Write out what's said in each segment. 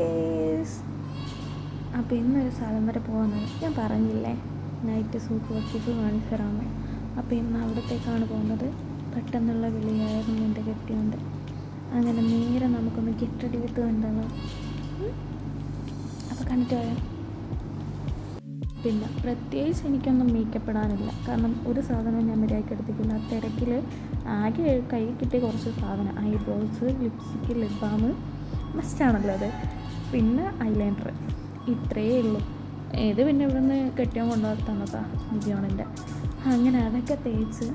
Guys. അപ്പോൾ ഇന്നൊരു സ്ഥലം വരെ പോകുന്നത് ഞാൻ പറഞ്ഞില്ലേ, നൈറ്റ് സൂക്ക് വക്കീഫ് കാണിച്ചു തരാമോ. അപ്പോൾ ഇന്ന് അവിടത്തേക്കാണ് പോകുന്നത്. പെട്ടെന്നുള്ള വിളിയായിരുന്നു എൻ്റെ കെട്ടിയുണ്ട്. അങ്ങനെ നേരെ നമുക്കൊന്ന് ഗെറ്റ് റെഡി വിത്ത് കണ്ടല്ലോ. അപ്പോൾ കണ്ടിട്ട് പോയാൽ പിന്നെ പ്രത്യേകിച്ച് എനിക്കൊന്നും മേക്കപ്പ് ഇടാനില്ല. കാരണം ഒരു സാധനവും ഞാൻ മര്യാദയ്ക്ക് എടുത്തിട്ടില്ല. ആ തിരക്കിൽ ആകെ കൈ കിട്ടിയ കുറച്ച് സാധനം, ഐബ്രോസ്, ലിപ്സ്റ്റിക്ക്, ലിപ് ബാം മസ്റ്റാണല്ലോ അത്, പിന്നെ ഐലൈനർ, ഇത്രയേ ഉള്ളൂ. ഇത് പിന്നെ ഇവിടുന്ന് കെട്ടിയോ കൊണ്ടുപോകാൻ തന്നതാ നിജോണിൻ്റെ. അങ്ങനെ അതൊക്കെ തേച്ച്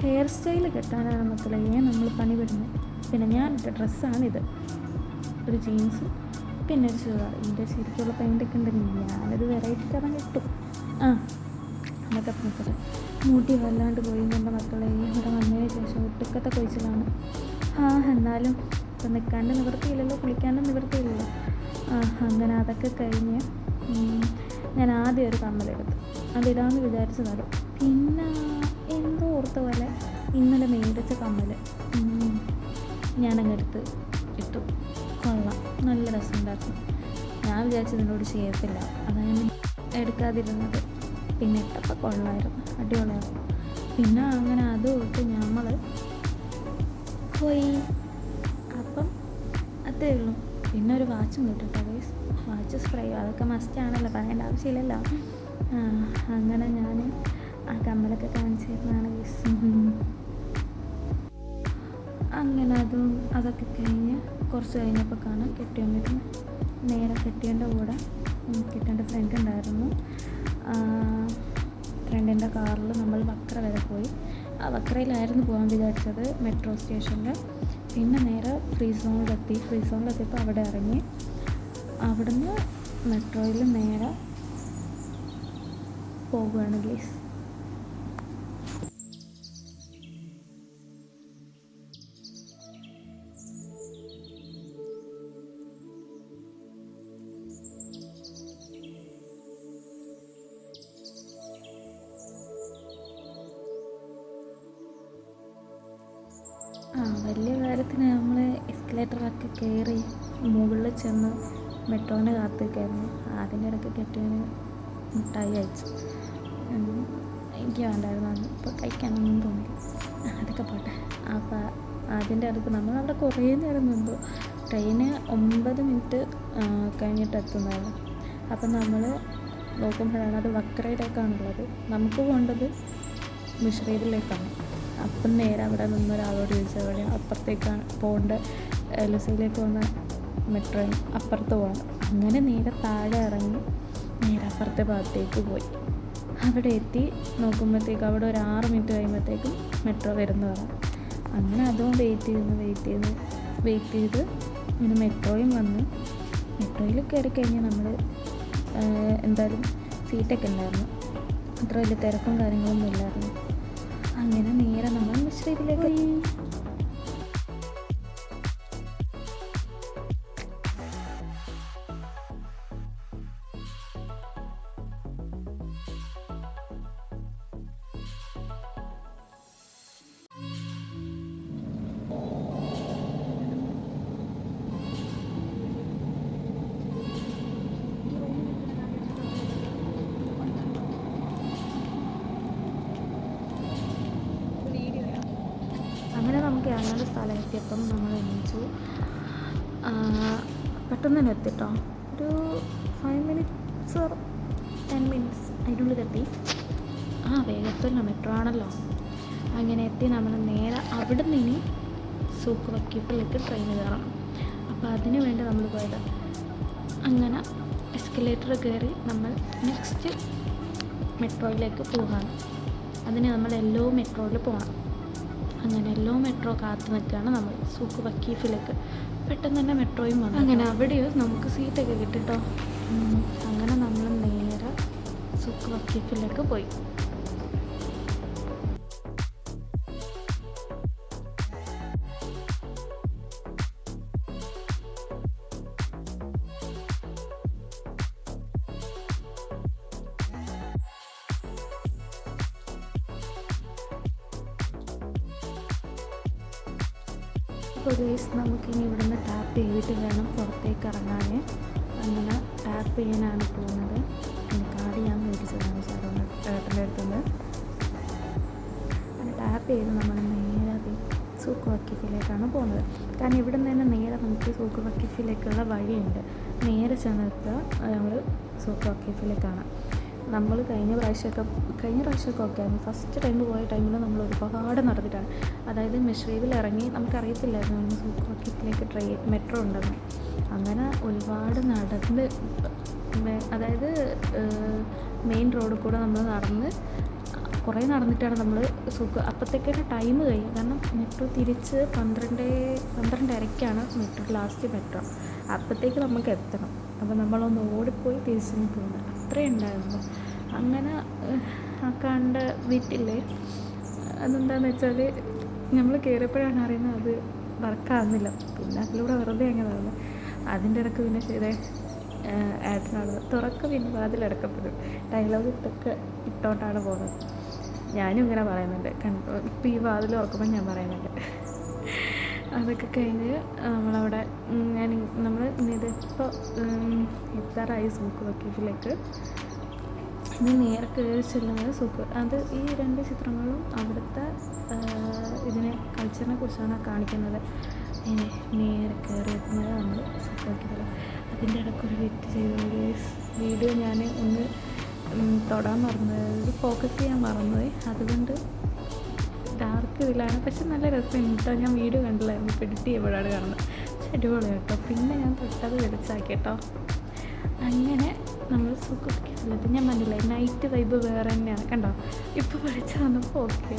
ഹെയർ സ്റ്റൈൽ കെട്ടാനാണ് മക്കളെ നമ്മൾ പണി പെടുന്നത്. പിന്നെ ഞാനിട്ട ഡ്രസ്സാണിത്, ഒരു ജീൻസ് പിന്നെ ഒരു ചുരിദാർ. ഇതിൻ്റെ ശരിക്കുള്ള പെയിൻ്റൊക്കെ ഉണ്ടെങ്കിൽ ഞാനൊരു വെറൈറ്റി തരം കിട്ടും. അതൊക്കെ നോക്കട്ടെ. മുടി വല്ലാണ്ട് പോയി എൻ്റെ മക്കളെ. ഇവിടെ വന്നതിന് ശേഷം ഒട്ടുക്കത്തെ കൊഴിച്ചിലാണ്. എന്നാലും ഇപ്പം നിൽക്കാണ്ട് നിവൃത്തിയില്ലല്ലോ, കുളിക്കാണ്ട് നിവൃത്തിയില്ലല്ലോ. അങ്ങനെ അതൊക്കെ കഴിഞ്ഞ് ഞാൻ ആദ്യം ഒരു കമ്മലെടുത്തു. അതിടാമെന്ന് വിചാരിച്ചതാണ്. പിന്നെ എന്തോ ഓർത്ത പോലെ ഇന്നലെ മേടിച്ച കമ്മൽ ഞാനങ്ങെടുത്ത് ഇട്ടു. കൊള്ളാം, നല്ല രസമുണ്ടായിരുന്നു. ഞാൻ വിചാരിച്ചത് എന്നോട് ചെയ്യത്തില്ല, അതാണ് ഞാൻ എടുക്കാതിരുന്നത്. പിന്നെ ഇട്ടപ്പോൾ കൊള്ളായിരുന്നു, അടിപൊളിയായിരുന്നു. പിന്നെ അങ്ങനെ അതുകൊണ്ട് നമ്മൾ പോയി. അപ്പം അതേ ഉള്ളൂ. പിന്നെ ഒരു വാച്ചും കിട്ടും ഗൈസ്, വാച്ച് സ്പ്രേ, അതൊക്കെ മസ്റ്റാണല്ലോ, പറയേണ്ട ആവശ്യമില്ലല്ലോ. അങ്ങനെ ഞാൻ ആ കമ്മലൊക്കെ കാണിച്ചിരുന്നതാണ് ഗൈസ്. അങ്ങനെ അതൊക്കെ കഴിഞ്ഞ് കുറച്ച് കഴിഞ്ഞപ്പോൾ കാണാം കെട്ടിയോൻ വരുന്നു. നേരെ കെട്ടിയൻ്റെ കൂടെ കെട്ടിയൻ്റെ ഫ്രണ്ട് ഉണ്ടായിരുന്നു. ഫ്രണ്ടിൻ്റെ കാറിൽ നമ്മൾ വക്ര വരെ പോയി. ആ വക്രയിലായിരുന്നു പോകാൻ വിചാരിച്ചത്, മെട്രോ സ്റ്റേഷനിൽ. പിന്നെ നേരെ ഫ്രീ സോണിലെത്തിയപ്പോൾ അവിടെ ഇറങ്ങി. അവിടുന്ന് മെട്രോയിൽ നേരെ പോകുകയാണ് ഗൈസ്. വലിയ കാര്യത്തിന് നമ്മൾ എസ്കലേറ്ററൊക്കെ കയറി മുകളിൽ ചെന്ന് മെട്രോനെ കാത്തിരിക്കായിരുന്നു. അതിൻ്റെ ഇടയ്ക്ക് കെട്ടിയതിന് മിഠായി അയച്ചു. എനിക്ക് വേണ്ടായിരുന്നു, അന്ന് ഇപ്പോൾ കഴിക്കാനൊന്നും തോന്നില്ല. അതൊക്കെ പോട്ടെ. അപ്പോൾ അതിൻ്റെ അടുത്ത് നമ്മളവിടെ കുറേ നേരം നിന്നു. ട്രെയിന് 9 മിനിറ്റ് കഴിഞ്ഞിട്ട് എത്തുന്നതായിരുന്നു. അപ്പം നമ്മൾ നോക്കുമ്പോഴാണ് അത് വക്രയിലേക്കാണുള്ളത്. നമുക്ക് പോകേണ്ടത് മിശ്രീതിലേക്കാണ്. അപ്പം നേരെ അവിടെ നിന്നൊരാളോട് ചോദിച്ചാൽ വഴി അപ്പുറത്തേക്കാണ് പോകേണ്ട, ലുസയിലേക്ക് പോകുന്ന മെട്രോ അപ്പുറത്ത് പോകണം. അങ്ങനെ നേരെ താഴെ ഇറങ്ങി നേരെ അപ്പുറത്തെ ഭാഗത്തേക്ക് പോയി. അവിടെ എത്തി നോക്കുമ്പോഴത്തേക്ക് അവിടെ ഒരു 6 മിനിറ്റ് കഴിയുമ്പോഴത്തേക്കും മെട്രോ വരുന്നതാണ്. അങ്ങനെ അതും വെയിറ്റ് ചെയ്ത് ഇങ്ങനെ മെട്രോയും വന്ന് മെട്രോയിൽ കയറി കഴിഞ്ഞാൽ നമ്മൾ എന്തായാലും സീറ്റൊക്കെ ഉണ്ടായിരുന്നു, അത്ര വലിയ തിരക്കും കാര്യങ്ങളൊന്നും ഇല്ലായിരുന്നു. അങ്ങനെ നേരെ നമ്മൾ മിശ്രീതിലേക്ക് പോയി. അങ്ങനെ നമുക്ക് ഇറങ്ങേണ്ട സ്ഥലം എത്തിയപ്പം നമ്മൾ എണീച്ചു. പെട്ടെന്ന് തന്നെ എത്തിട്ടോ, ഒരു 5 മിനിറ്റ്സ് ഓർ 10 മിനിറ്റ്സ് അതിൻ്റെ ഉള്ളിലെത്തി. വേഗത്തില്ല, മെട്രോ ആണല്ലോ. അങ്ങനെ എത്തി. നമ്മൾ നേരെ അവിടെ നിന്ന് ഇനി സൂക്ക് വക്കീഫിലേക്ക് ട്രെയിൻ കയറണം. അപ്പോൾ അതിന് വേണ്ടി നമ്മൾ പോയത്. അങ്ങനെ എസ്കലേറ്റർ കയറി നമ്മൾ നെക്സ്റ്റ് മെട്രോയിലേക്ക് പോകാണ്. അതിന് നമ്മൾ യെല്ലോ മെട്രോയിൽ പോകണം. അങ്ങനെ യെല്ലോ മെട്രോ കാത്തു നിൽക്കുകയാണ് നമ്മൾ സൂക്ക് വക്കീഫിലേക്ക്. പെട്ടെന്ന് തന്നെ മെട്രോയും വന്നു. അങ്ങനെ അവിടെയോ നമുക്ക് സീറ്റൊക്കെ കിട്ടിട്ടോ. അങ്ങനെ നമ്മൾ നേരെ സൂക്ക് വക്കീഫിലേക്ക് പോയി. അപ്പോൾ ഗൈസ് നമുക്കിനി ഇവിടുന്ന് ടാപ്പ് ചെയ്തിട്ട് വേണം പുറത്തേക്ക് നമുക്ക് ഇറങ്ങാൻ. അങ്ങനെ ടാപ്പ് ചെയ്യാനാണ് പോകുന്നത്. പിന്നെ കാർഡ് ഞാൻ മേടിച്ചതാണ് സാറിന് ഏട്ടൻ്റെ അടുത്തുനിന്ന്. അങ്ങനെ ടാപ്പ് ചെയ്ത് നമ്മൾ നേരെ സൂക്ക് വക്കീഫിലേക്കാണ് പോകുന്നത്. കാരണം ഇവിടെ നിന്ന് തന്നെ നേരെ നമുക്ക് സൂക്ക് വക്കീഫിലേക്കുള്ള വഴിയുണ്ട്. നേരെ ചെന്നെത്തുക നമ്മൾ സൂക്ക് വക്കീഫിലേക്കാണ്. നമ്മൾ കഴിഞ്ഞ പ്രാവശ്യമൊക്കെ ഒക്കെ ആയിരുന്നു. ഫസ്റ്റ് ടൈം പോയ ടൈമിൽ നമ്മൾ ഒരുപാട് നടന്നിട്ടാണ്. അതായത് മിഷ്രീവിൽ ഇറങ്ങി നമുക്കറിയത്തില്ലായിരുന്നു നമ്മൾ സൂക്ക് വക്കീഫിലേക്ക് മെട്രോ ഉണ്ടെന്ന്. അങ്ങനെ ഒരുപാട് നടന്ന്, അതായത് മെയിൻ റോഡിൽ കൂടെ നമ്മൾ കുറേ നടന്നിട്ടാണ് നമ്മൾ അപ്പോഴത്തേക്കാണ് ടൈം കഴിയും. കാരണം മെട്രോ തിരിച്ച് 12:30ക്കാണ് ലാസ്റ്റ് മെട്രോ. അപ്പോഴത്തേക്ക് നമുക്ക് എത്തണം. അപ്പോൾ നമ്മളൊന്ന് ഓടിപ്പോയി തിരിച്ചു പോകുന്നത് അത്രയും ഉണ്ടായിരുന്നു. അങ്ങനെ കണ്ട വീട്ടില്ലേ, അതെന്താണെന്ന് വെച്ചാൽ നമ്മൾ കയറിയപ്പോഴാണ് അറിയുന്നത് അത് വർക്കാകുന്നില്ല. പിന്നെ അതിലൂടെ വെറുതെ അങ്ങനെ നടന്നു. അതിൻ്റെ ഇടയ്ക്ക് പിന്നെ ചെയ്തേ ഏട്ടനാണ് തുറക്ക പിന്നെ വാതിലടക്കപ്പെടും ഡയലോഗ് ഇട്ടോണ്ടാണ് പോകുന്നത്. ഞാനും ഇങ്ങനെ പറയുന്നുണ്ട്, ഇപ്പം ഈ വാതിൽ തുറക്കുമ്പോൾ ഞാൻ പറയുന്നുണ്ട്. അതൊക്കെ കഴിഞ്ഞ് നമ്മളവിടെ ഇതിപ്പോൾ എത്താറായി സൂക്ക് വക്കീഫിലേക്ക്. ഇനി നേരെ കയറി ചെല്ലുന്നത് അത് ഈ 2 ചിത്രങ്ങളും അവിടുത്തെ ഇതിനെ കൾച്ചറിനെ കുറിച്ചാണ് കാണിക്കുന്നത്. നേരെ കയറി എത്തുന്നത് നമ്മൾ സൂക്ക് വക്കീഫിൽ. അതിൻ്റെ ഇടയ്ക്കൊരു വെറ്റ് ചെയ്ത വീഡിയോ ഞാൻ ഒന്ന് തൊടാൻ മറന്നത്, ഫോക്കസ് ചെയ്യാൻ മറന്നത്. അതുകൊണ്ട് ഡാർക്ക് ഇതിലാണ്. പക്ഷെ നല്ല രസമുണ്ട് കേട്ടോ. ഞാൻ വീഡിയോ കണ്ടില്ലായിരുന്നു, ഇപ്പോൾ എഡിറ്റ് ചെയ്യുമ്പോഴാണ് കാണുന്നത്. പക്ഷെ അടിപൊളി കേട്ടോ. പിന്നെ ഞാൻ തൊട്ടത് വെളിച്ചാക്കി കേട്ടോ. അങ്ങനെ നമ്മൾ സൂക്ക് വക്കീഫിലെത്തി. ഞാൻ പറഞ്ഞില്ലേ നൈറ്റ് വൈബ് വേറെ തന്നെയാണ് കണ്ടോ. ഇപ്പോൾ വെളിച്ചം വന്നപ്പോൾ ഓക്കെ.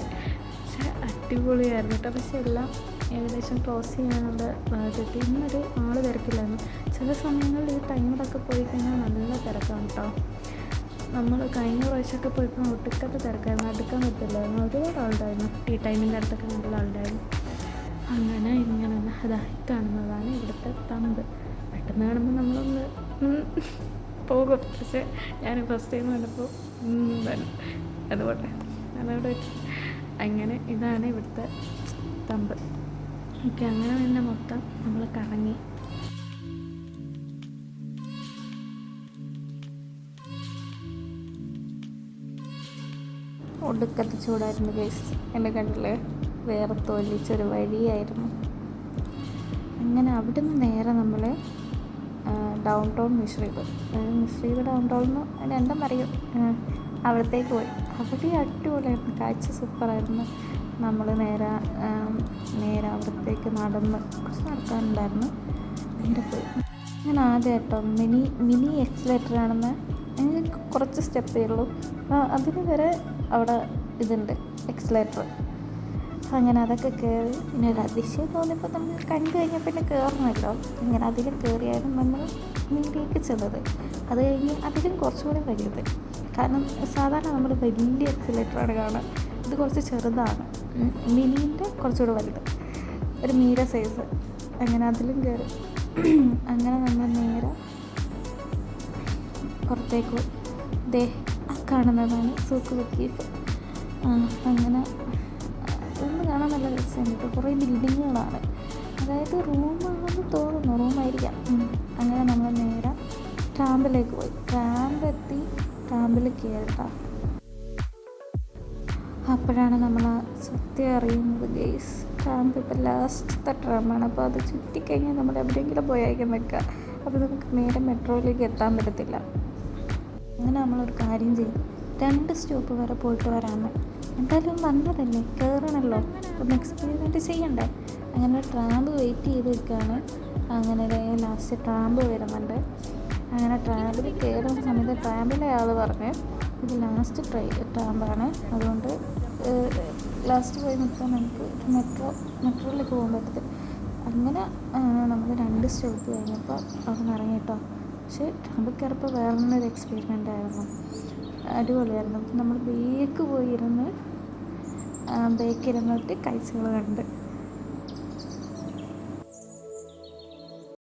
പക്ഷെ അടിപൊളിയായിരുന്നു കേട്ടോ. പക്ഷെ എല്ലാം ഏകദേശം ക്ലോസ് ചെയ്യാനുള്ള ഭാഗത്തെത്തി. ഇന്നൊരു ആൾ തിരക്കില്ലായിരുന്നു. ചില സമയങ്ങളിൽ ഈ ടൈമിലൊക്കെ പോയി കഴിഞ്ഞാൽ നല്ല തിരക്കാണ് കേട്ടോ. നമ്മൾ കഴിഞ്ഞ പ്രാവശ്യമൊക്കെ പോയപ്പോൾ ഒട്ടുക്കത്തെ തിരക്കായിരുന്നു, അടുക്കാൻ പറ്റില്ലായിരുന്നു. ഒരുപാട് ആളുണ്ടായിരുന്നു. ടീ ടൈമിൻ്റെ അടുത്തൊക്കെ നല്ല ആളുണ്ടായിരുന്നു. അങ്ങനെ ഇങ്ങനെ അതായി കാണുന്നതാണ് ഇവിടുത്തെ തമ്പ്. പെട്ടെന്ന് കാണുമ്പോൾ നമ്മളൊന്ന് പോകും. പക്ഷെ ഞാൻ ഫസ്റ്റ് ടൈം കണ്ടപ്പോൾ അതുപോലെ അതവിടെ അങ്ങനെ ഇതാണ് ഇവിടുത്തെ തമ്പ്. ഓക്കെ, അങ്ങനെ പിന്നെ മൊത്തം നമ്മൾ കറങ്ങി. ഒടുക്കത്തെ ചൂടായിരുന്നു ഗൈസ്. എന്നെ കണ്ടില്ലേ, വേറെ തൊലിച്ചൊരു വഴിയായിരുന്നു. അങ്ങനെ അവിടുന്ന് നേരെ നമ്മൾ ഡൗൺ ടൗൺ മിഷ്രീബ് ഡൗൺ ടൗണിന് രണ്ടും പറയും, അവിടത്തേക്ക് പോയി. അവിടെ അടിപൊളിയായിരുന്നു, കാഴ്ച സൂപ്പറായിരുന്നു. നമ്മൾ നേരെ അവിടത്തേക്ക് കുറച്ച് നടക്കാനുണ്ടായിരുന്നു. നേരെ പോയി. ഞാൻ ആദ്യമായിട്ടോ മിനി എക്സലേറ്റർ ആണെന്ന് എനിക്ക് കുറച്ച് സ്റ്റെപ്പേ ഉള്ളൂ. അതിന് വരെ അവിടെ ഇതുണ്ട് എക്സലേറ്റർ. അങ്ങനെ അതൊക്കെ കയറി. പിന്നെ ഒരു അതിശയം തോന്നിയപ്പോൾ നമ്മൾ കണ്ടു കഴിഞ്ഞാൽ പിന്നെ കയറണമല്ലോ. അങ്ങനെ അതിലും കയറിയായിരുന്നു നമ്മൾ മിനിയിലേക്ക് ചെന്നത്. അത് കഴിഞ്ഞ് അതിലും കുറച്ചുകൂടി വലുത്. കാരണം സാധാരണ നമ്മൾ വലിയ എക്സലേറ്ററാണ് കാണുക, ഇത് കുറച്ച് ചെറുതാണ്. മിനീൻ്റെ കുറച്ചുകൂടി വലുത്, ഒരു മീഡിയം സൈസ്. അങ്ങനെ അതിലും കയറി. അങ്ങനെ നമ്മൾ നേരെ പുറത്തേക്ക് ദേ ആ കാണുന്നതാണ് സൂക്ക് വക്കീഫ്. അങ്ങനെ ഒന്ന് കാണാൻ നല്ല രസമുണ്ട്. കുറേ ബിൽഡിങ്ങുകളാണ്, അതായത് റൂമാണെന്ന് തോന്നുന്നു, റൂമായിരിക്കാം. അങ്ങനെ നമ്മൾ നേരെ ട്രാമ്പിലേക്ക് പോയി. ട്രാമ്പെത്തി ട്രാമ്പിൽ കയറിട്ടാ. അപ്പോഴാണ് നമ്മൾ സത്യം അറിയുന്നത് ഗെയ്സ്, ട്രാമ്പ് ഇപ്പോൾ ലാസ്റ്റത്തെ ട്രാമ്പാണ്. അപ്പോൾ അത് ചുറ്റിക്കഴിഞ്ഞാൽ നമ്മൾ എവിടെയെങ്കിലും പോയായിരിക്കും നിൽക്കുക. അപ്പോൾ നമുക്ക് നേരെ മെട്രോയിലേക്ക് എത്താൻ പറ്റത്തില്ല. അങ്ങനെ നമ്മളൊരു കാര്യം ചെയ്യും, 2 സ്റ്റോപ്പ് വരെ പോയിട്ട് വരാമെന്ന്. എന്തായാലും വന്നതല്ലേ, കയറണമല്ലോ, ഒന്ന് എക്സ്പെരിമെൻറ്റ് ചെയ്യണ്ടേ. അങ്ങനെ ട്രാമ്പ് വെയിറ്റ് ചെയ്ത് നിൽക്കുകയാണ്. അങ്ങനെ ലാസ്റ്റ് ട്രാമ്പ് വരുന്നുണ്ട്. അങ്ങനെ ട്രാമ്പിൽ കയറുന്ന സമയത്ത് ട്രാമ്പിലെ ആൾ പറഞ്ഞ് ഇത് ലാസ്റ്റ് ട്രാമ്പാണ്, അതുകൊണ്ട് ലാസ്റ്റ് പോയി നിൽക്കാൻ നമുക്ക് മെട്രോയിലേക്ക് പോകാൻ പറ്റത്തില്ല. അങ്ങനെ നമ്മൾ 2 സ്റ്റോപ്പ് കഴിഞ്ഞപ്പോൾ അവിടെ നിന്ന് ഇറങ്ങി കേട്ടോ. പക്ഷേ ട്രാമ്പ് കയറിയപ്പോൾ വേറൊരു എക്സ്പീരിമെൻ്റ് ആയിരുന്നു, അടിപൊളിയായിരുന്നു. നമ്മൾ ബേക്കിരുന്നിട്ട് കാഴ്ചകൾ കണ്ട്